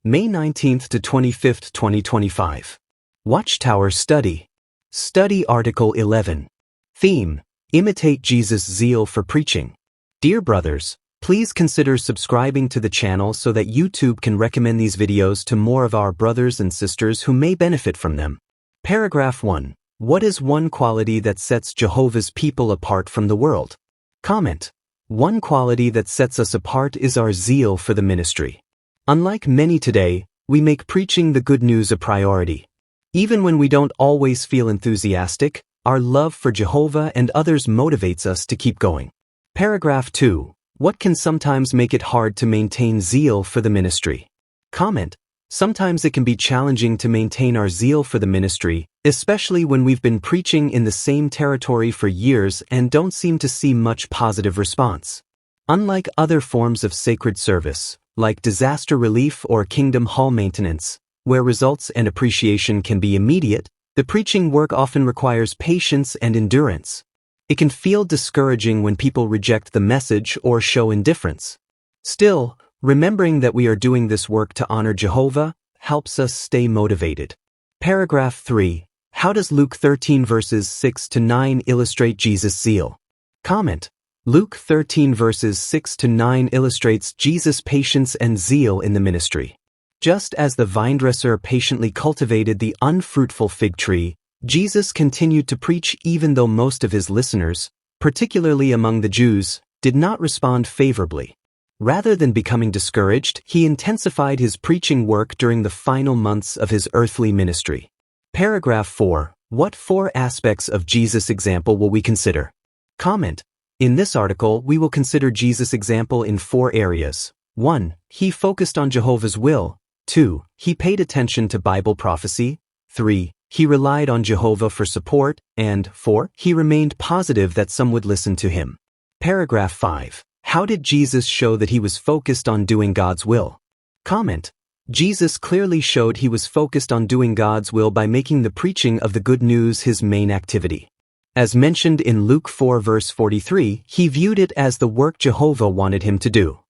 May 19th to 25th, 2025. Watchtower Study. Study Article 11. Theme: Imitate Jesus' zeal for preaching. Dear brothers, please consider subscribing to the channel so that YouTube can recommend these videos to more of our brothers and sisters who may benefit from them. Paragraph 1. What is one quality that sets Jehovah's people apart from the world? Comment. One quality that sets us apart is our zeal for the ministry. Unlike many today, we make preaching the good news a priority. Even when we don't always feel enthusiastic, our love for Jehovah and others motivates us to keep going. Paragraph 2. What can sometimes make it hard to maintain zeal for the ministry? Comment. Sometimes it can be challenging to maintain our zeal for the ministry, especially when we've been preaching in the same territory for years and don't seem to see much positive response. Unlike other forms of sacred service, like disaster relief or kingdom hall maintenance, where results and appreciation can be immediate, the preaching work often requires patience and endurance. It can feel discouraging when people reject the message or show indifference. Still, remembering that we are doing this work to honor Jehovah helps us stay motivated. Paragraph 3. How does Luke 13 verses 6 to 9 illustrate Jesus' zeal? Comment. Luke 13 verses 6 to 9 illustrates Jesus' patience and zeal in the ministry. Just as the vinedresser patiently cultivated the unfruitful fig tree, Jesus continued to preach even though most of his listeners, particularly among the Jews, did not respond favorably. Rather than becoming discouraged, he intensified his preaching work during the final months of his earthly ministry. Paragraph 4. What 4 aspects of Jesus' example will we consider? Comment. In this article, we will consider Jesus' example in 4 areas. 1. He focused on Jehovah's will. 2. He paid attention to Bible prophecy. 3. He relied on Jehovah for support. And 4. He remained positive that some would listen to him. Paragraph 5. How did Jesus show that he was focused on doing God's will? Comment. Jesus clearly showed he was focused on doing God's will by making the preaching of the good news his main activity. As mentioned in Luke 4 verse 43, he viewed it as the work Jehovah wanted him to do.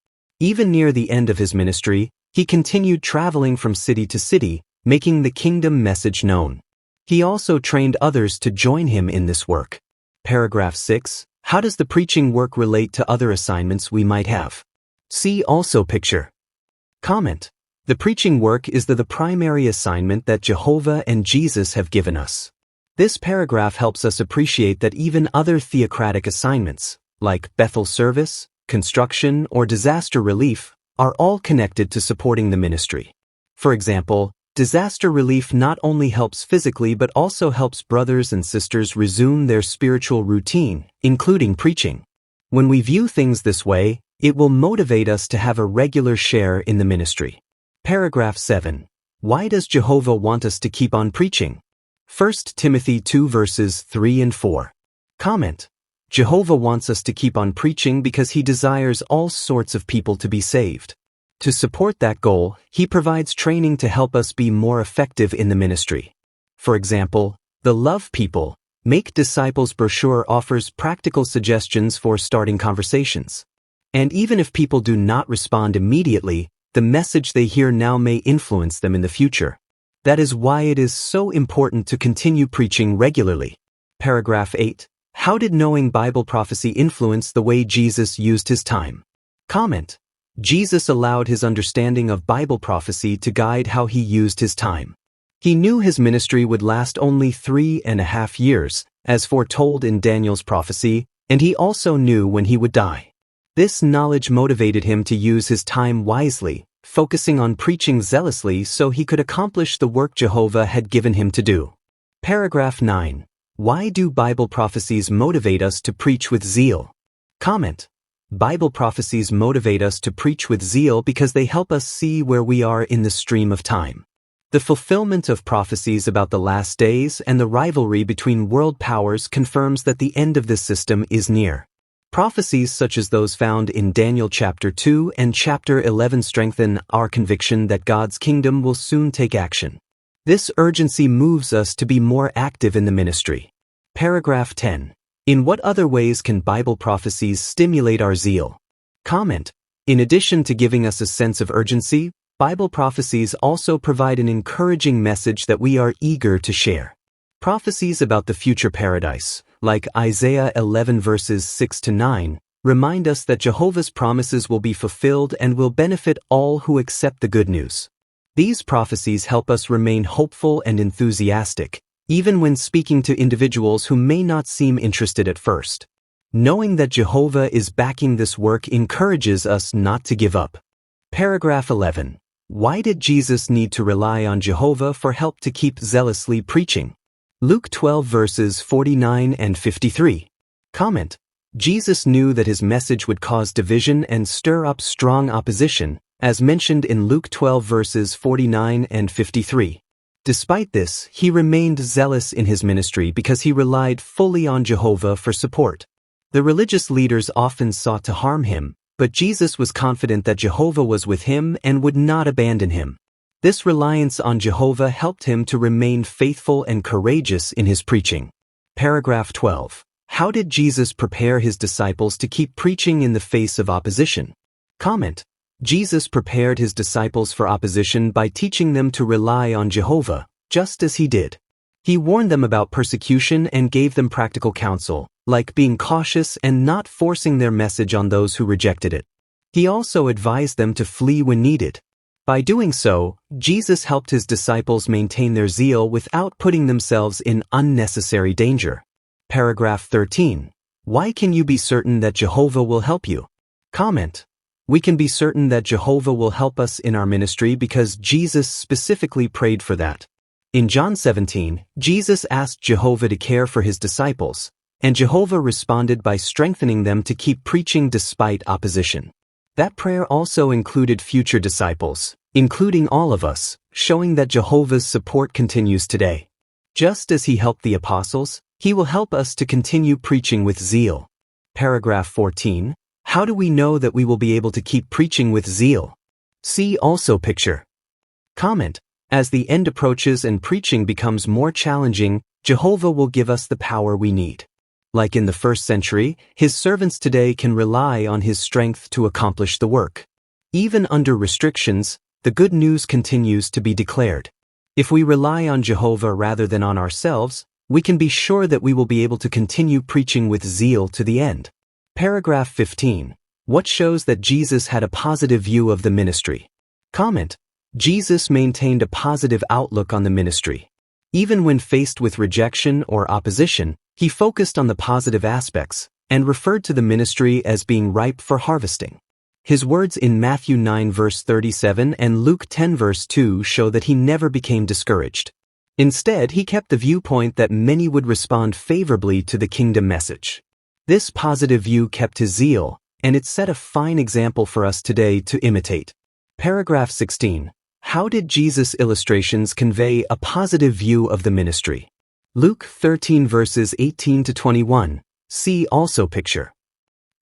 Even near the end of his ministry, he continued traveling from city to city, making the kingdom message known. He also trained others to join him in this work. Paragraph 6. How does the preaching work relate to other assignments we might have? See also picture. Comment. The preaching work is the primary assignment that Jehovah and Jesus have given us. This paragraph helps us appreciate that even other theocratic assignments, like Bethel service, construction, or disaster relief, are all connected to supporting the ministry. For example, disaster relief not only helps physically but also helps brothers and sisters resume their spiritual routine, including preaching. When we view things this way, it will motivate us to have a regular share in the ministry. Paragraph 7. Why does Jehovah want us to keep on preaching? 1 Timothy 2 verses 3 and 4. Comment. Jehovah wants us to keep on preaching because he desires all sorts of people to be saved. To support that goal, he provides training to help us be more effective in the ministry. For example, the Love People, Make Disciples brochure offers practical suggestions for starting conversations. And even if people do not respond immediately, the message they hear now may influence them in the future. That is why it is so important to continue preaching regularly. Paragraph 8. How did knowing Bible prophecy influence the way Jesus used his time? Comment. Jesus allowed his understanding of Bible prophecy to guide how he used his time. He knew his ministry would last only 3.5 years, as foretold in Daniel's prophecy, and he also knew when he would die. This knowledge motivated him to use his time wisely, focusing on preaching zealously so he could accomplish the work Jehovah had given him to do. Paragraph 9. Why do Bible prophecies motivate us to preach with zeal? Comment. Bible prophecies motivate us to preach with zeal because they help us see where we are in the stream of time. The fulfillment of prophecies about the last days and the rivalry between world powers confirms that the end of this system is near. Prophecies such as those found in Daniel chapter 2 and chapter 11 strengthen our conviction that God's kingdom will soon take action. This urgency moves us to be more active in the ministry. Paragraph 10. In what other ways can Bible prophecies stimulate our zeal? Comment. In addition to giving us a sense of urgency, Bible prophecies also provide an encouraging message that we are eager to share. Prophecies about the future paradise, like Isaiah 11 verses 6 to 9, remind us that Jehovah's promises will be fulfilled and will benefit all who accept the good news. These prophecies help us remain hopeful and enthusiastic, even when speaking to individuals who may not seem interested at first. Knowing that Jehovah is backing this work encourages us not to give up. Paragraph 11. Why did Jesus need to rely on Jehovah for help to keep zealously preaching? Luke 12 verses 49 and 53. Comment. Jesus knew that his message would cause division and stir up strong opposition, as mentioned in Luke 12 verses 49 and 53. Despite this, he remained zealous in his ministry because he relied fully on Jehovah for support. The religious leaders often sought to harm him, but Jesus was confident that Jehovah was with him and would not abandon him. This reliance on Jehovah helped him to remain faithful and courageous in his preaching. Paragraph 12. How did Jesus prepare his disciples to keep preaching in the face of opposition? Comment. Jesus prepared his disciples for opposition by teaching them to rely on Jehovah, just as he did. He warned them about persecution and gave them practical counsel, like being cautious and not forcing their message on those who rejected it. He also advised them to flee when needed. By doing so, Jesus helped his disciples maintain their zeal without putting themselves in unnecessary danger. Paragraph 13. Why can you be certain that Jehovah will help you? Comment. We can be certain that Jehovah will help us in our ministry because Jesus specifically prayed for that. In John 17, Jesus asked Jehovah to care for his disciples, and Jehovah responded by strengthening them to keep preaching despite opposition. That prayer also included future disciples, including all of us, showing that Jehovah's support continues today. Just as he helped the apostles, he will help us to continue preaching with zeal. Paragraph 14. How do we know that we will be able to keep preaching with zeal? See also picture. Comment. As the end approaches and preaching becomes more challenging, Jehovah will give us the power we need. Like in the first century, his servants today can rely on his strength to accomplish the work. Even under restrictions, the good news continues to be declared. If we rely on Jehovah rather than on ourselves, we can be sure that we will be able to continue preaching with zeal to the end. Paragraph 15. What shows that Jesus had a positive view of the ministry? Comment. Jesus maintained a positive outlook on the ministry. Even when faced with rejection or opposition, he focused on the positive aspects and referred to the ministry as being ripe for harvesting. His words in Matthew 9 verse 37 and Luke 10 verse 2 show that he never became discouraged. Instead, he kept the viewpoint that many would respond favorably to the kingdom message. This positive view kept his zeal, and it set a fine example for us today to imitate. Paragraph 16. How did Jesus' illustrations convey a positive view of the ministry? Luke 13 verses 18 to 21. See also picture.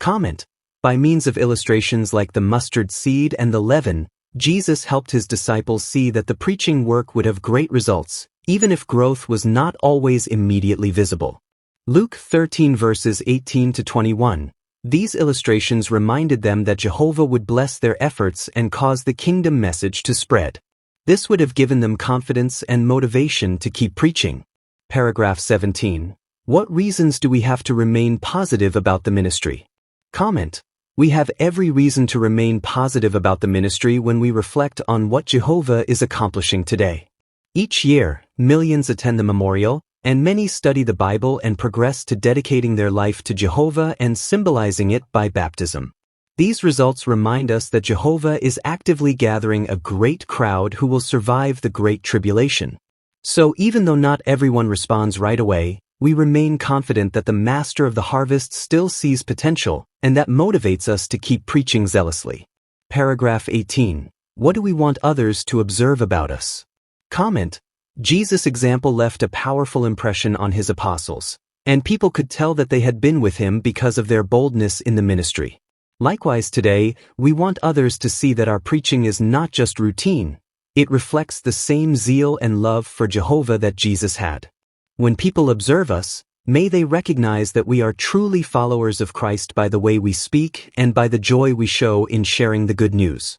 Comment. By means of illustrations like the mustard seed and the leaven, Jesus helped his disciples see that the preaching work would have great results, even if growth was not always immediately visible. Luke 13 verses 18 to 21. These illustrations reminded them that Jehovah would bless their efforts and cause the kingdom message to spread. This would have given them confidence and motivation to keep preaching. Paragraph 17. What reasons do we have to remain positive about the ministry? Comment. We have every reason to remain positive about the ministry when we reflect on what Jehovah is accomplishing today. Each year, millions attend the memorial, and many study the Bible and progress to dedicating their life to Jehovah and symbolizing it by baptism. These results remind us that Jehovah is actively gathering a great crowd who will survive the Great Tribulation. So even though not everyone responds right away, we remain confident that the Master of the harvest still sees potential, and that motivates us to keep preaching zealously. Paragraph 18. What do we want others to observe about us? Comment. Jesus' example left a powerful impression on his apostles, and people could tell that they had been with him because of their boldness in the ministry. Likewise today, we want others to see that our preaching is not just routine. It reflects the same zeal and love for Jehovah that Jesus had. When people observe us, may they recognize that we are truly followers of Christ by the way we speak and by the joy we show in sharing the good news.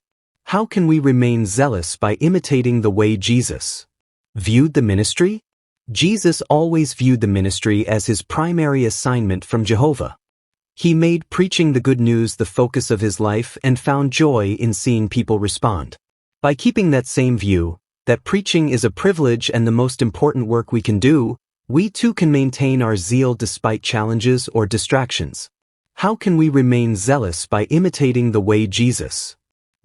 How can we remain zealous by imitating the way Jesus viewed the ministry? Jesus always viewed the ministry as his primary assignment from Jehovah. He made preaching the good news the focus of his life and found joy in seeing people respond. By keeping that same view, that preaching is a privilege and the most important work we can do, we too can maintain our zeal despite challenges or distractions. How can we remain zealous by imitating the way Jesus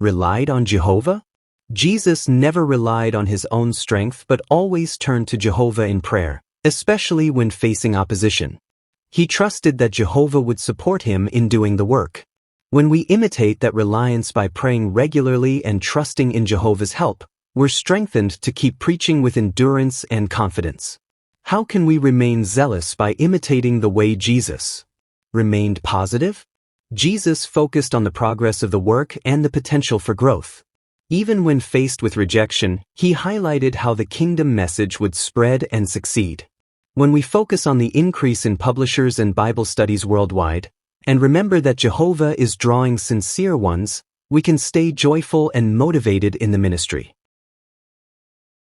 relied on Jehovah? Jesus never relied on his own strength but always turned to Jehovah in prayer, especially when facing opposition. He trusted that Jehovah would support him in doing the work. When we imitate that reliance by praying regularly and trusting in Jehovah's help, we're strengthened to keep preaching with endurance and confidence. How can we remain zealous by imitating the way Jesus remained positive? Jesus focused on the progress of the work and the potential for growth. Even when faced with rejection, he highlighted how the kingdom message would spread and succeed. When we focus on the increase in publishers and Bible studies worldwide, and remember that Jehovah is drawing sincere ones, we can stay joyful and motivated in the ministry.